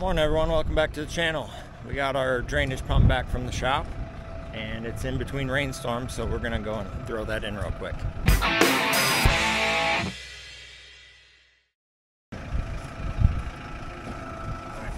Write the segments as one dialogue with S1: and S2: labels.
S1: Morning everyone, welcome back to the channel. We got our drainage pump back from the shop and it's in between rainstorms, so we're gonna go and throw that in real quick.
S2: I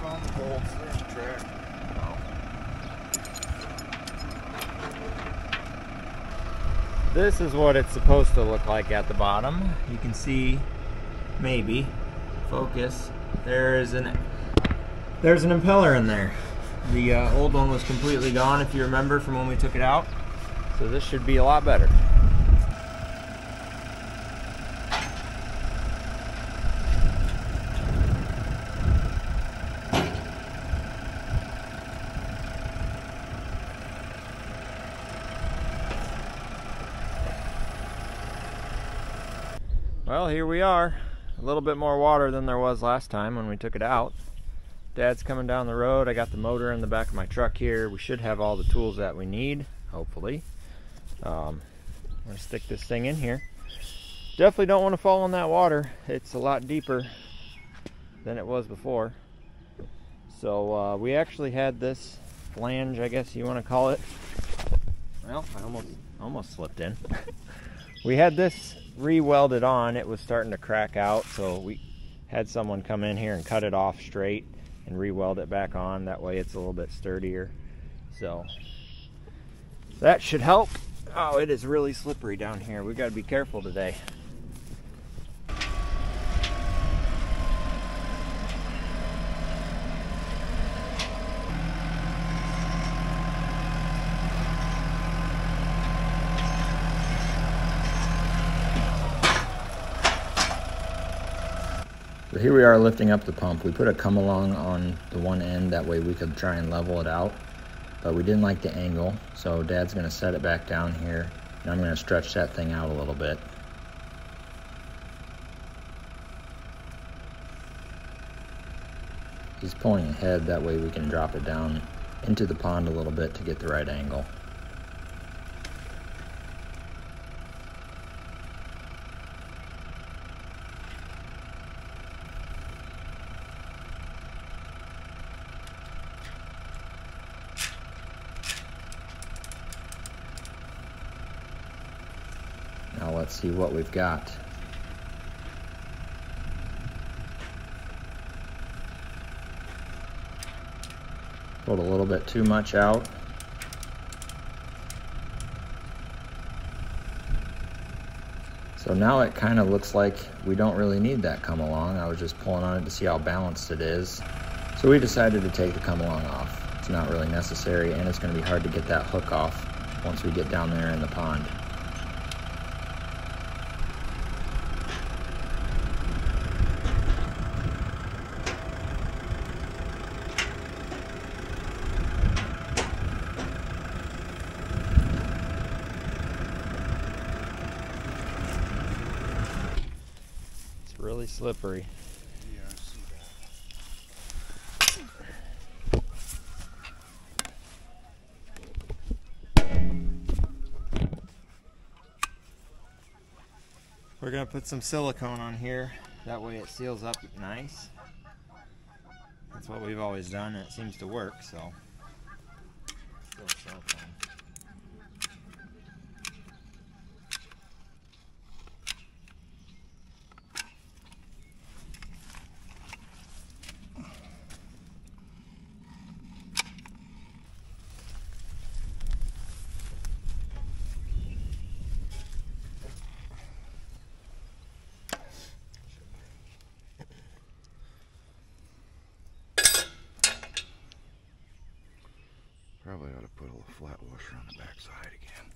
S2: found the bolts, there's the track.
S1: This is what it's supposed to look like at the bottom. You can see, maybe, focus, there's an impeller in there. The old one was completely gone, if you remember, from when we took it out. So this should be a lot better. Well, here we are. A little bit more water than there was last time when we took it out. Dad's coming down the road. I got the motor in the back of my truck here. We should have all the tools that we need, hopefully. I'm gonna stick this thing in here. Definitely don't want to fall in that water. It's a lot deeper than it was before. So we actually had this flange, I guess you want to call it. Well, I almost slipped in. We had this re-welded on. It was starting to crack out, so we had someone come in here and cut it off straight and re-weld it back on. That way it's a little bit sturdier. So that should help. Oh, it is really slippery down here. We got to be careful today. So here we are lifting up the pump. We put a come along on the one end, that way we could try and level it out. But we didn't like the angle, so Dad's gonna set it back down here, and I'm gonna stretch that thing out a little bit. He's pulling ahead, that way we can drop it down into the pond a little bit to get the right angle. Now let's see what we've got. Pulled a little bit too much out. So now it kind of looks like we don't really need that come along. I was just pulling on it to see how balanced it is. So we decided to take the come along off. It's not really necessary, and it's going to be hard to get that hook off once we get down there in the pond. Really slippery.
S2: Yeah, I see that.
S1: We're gonna put some silicone on here, that way it seals up nice. That's what we've always done and it seems to work, so still silicone.
S2: Probably ought to put a flat washer on the back side again.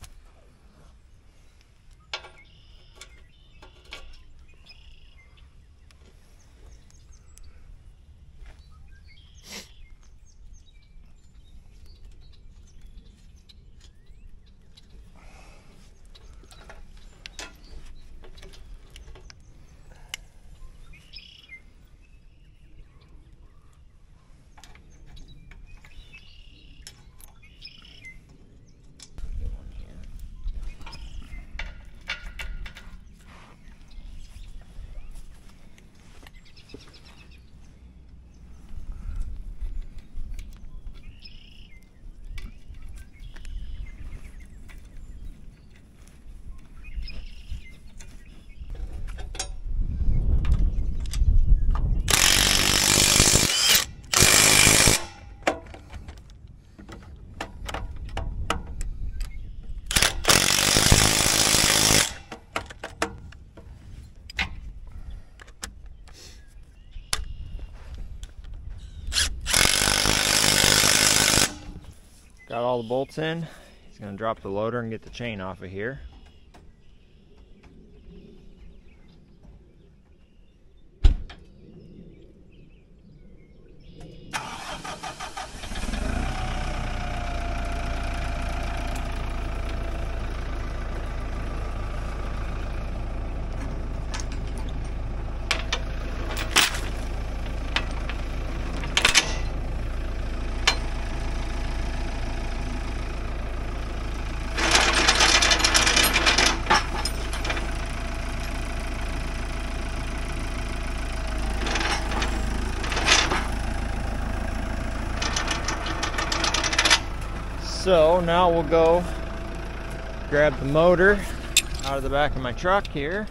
S1: Got all the bolts in. He's going to drop the loader and get the chain off of here. So now we'll go grab the motor out of the back of my truck here.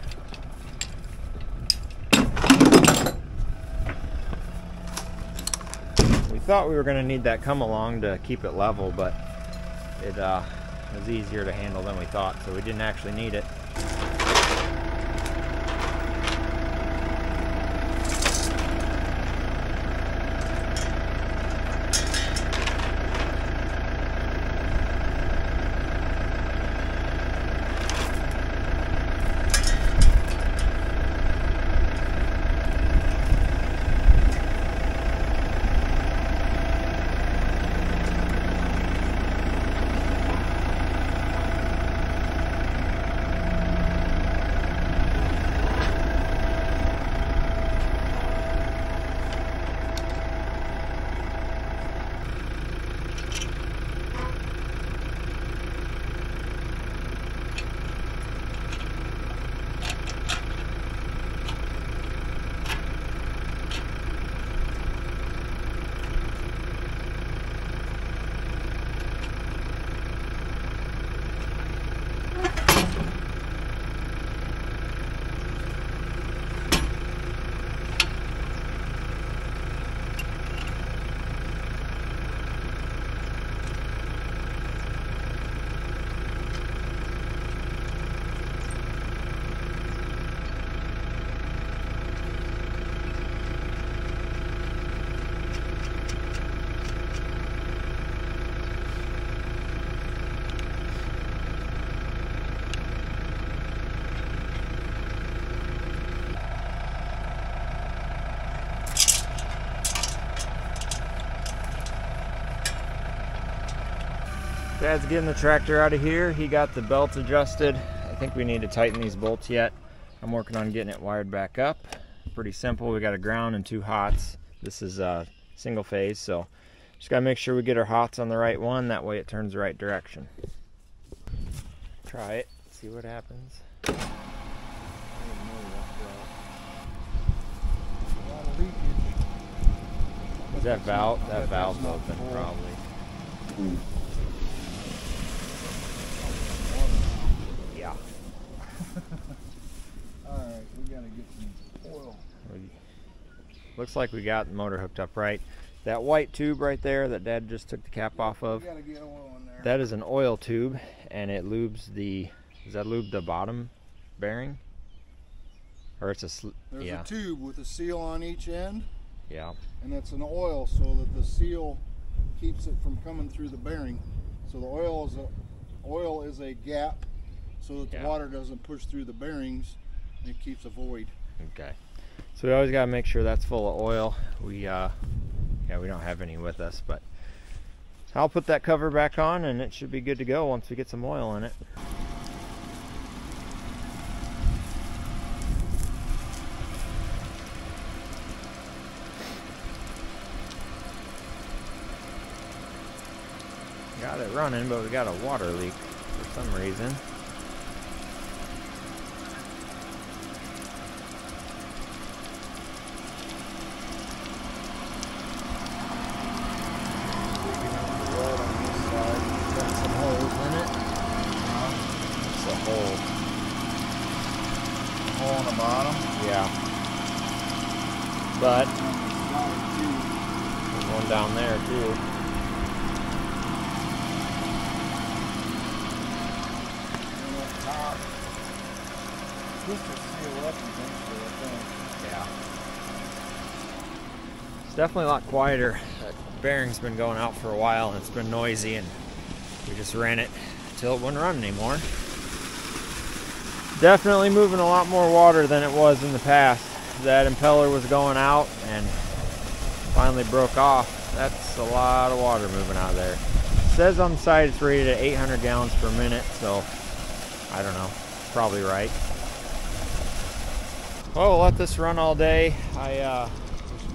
S1: We thought we were going to need that come along to keep it level, but it was easier to handle than we thought, so we didn't actually need it. Dad's getting the tractor out of here. He got the belt adjusted. I think we need to tighten these bolts yet. I'm working on getting it wired back up. Pretty simple. We got a ground and 2 hots. This is single phase, so just gotta make sure we get our hots on the right one. That way it turns the right direction. Try it, see what happens. Is that valve? That valve's open, probably. Yeah.
S3: Alright, we gotta get some oil.
S1: Looks like we got the motor hooked up right. That white tube right there that Dad just took the cap off of,
S3: We gotta get oil in there.
S1: that is an oil tube, and it lubes the, does that lube the bottom bearing? Or it's a,
S3: There's
S1: yeah.
S3: a tube with a seal on each end,
S1: Yeah.
S3: and it's an oil so that the seal keeps it from coming through the bearing. So the oil is a gap so that the water doesn't push through the bearings, and it keeps a void.
S1: Okay. So we always got to make sure that's full of oil. We we don't have any with us, but I'll put that cover back on and it should be good to go once we get some oil in it. Got it running, but we got a water leak for some reason.
S3: Hole on the bottom?
S1: Yeah. But there's one down there too.
S3: And up top. This is sealed up eventually, I think.
S1: Yeah. It's definitely a lot quieter. That bearing's been going out for a while and it's been noisy, and We just ran it until it wouldn't run anymore. Definitely moving a lot more water than it was in the past. That impeller was going out and finally broke off. That's a lot of water moving out of there. It says on the side it's rated at 800 gallons per minute, so I don't know, probably right. Well, we'll let this run all day. I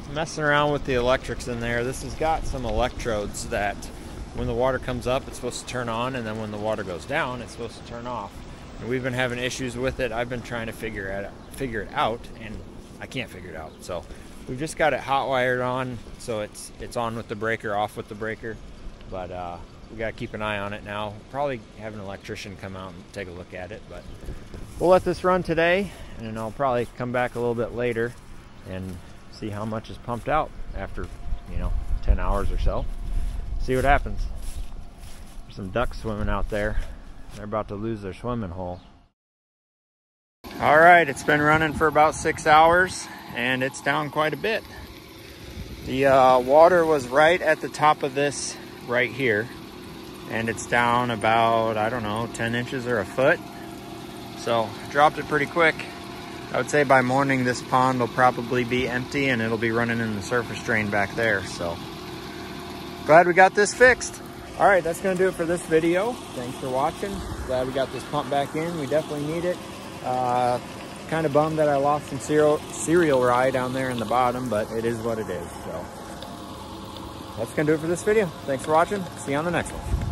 S1: was messing around with the electrics in there. This has got some electrodes that when the water comes up, it's supposed to turn on, and then when the water goes down, it's supposed to turn off. And we've been having issues with it. I've been trying to figure it out, and I can't figure it out. So we've just got it hot wired on, so it's on with the breaker, off with the breaker. But we got to keep an eye on it now. Probably have an electrician come out and take a look at it, but we'll let this run today, and then I'll probably come back a little bit later and see how much is pumped out after, 10 hours or so. See what happens. There's some ducks swimming out there. They're about to lose their swimming hole. All right, it's been running for about 6 hours, and it's down quite a bit. The water was right at the top of this right here, and it's down about, I don't know, 10 inches or a foot. So dropped it pretty quick. I would say by morning this pond will probably be empty and it'll be running in the surface drain back there. So glad we got this fixed. All right, that's gonna do it for this video. Thanks for watching. Glad we got this pump back in. We definitely need it. Kind of bummed that I lost some cereal rye down there in the bottom, but it is what it is. So that's gonna do it for this video. Thanks for watching. See you on the next one.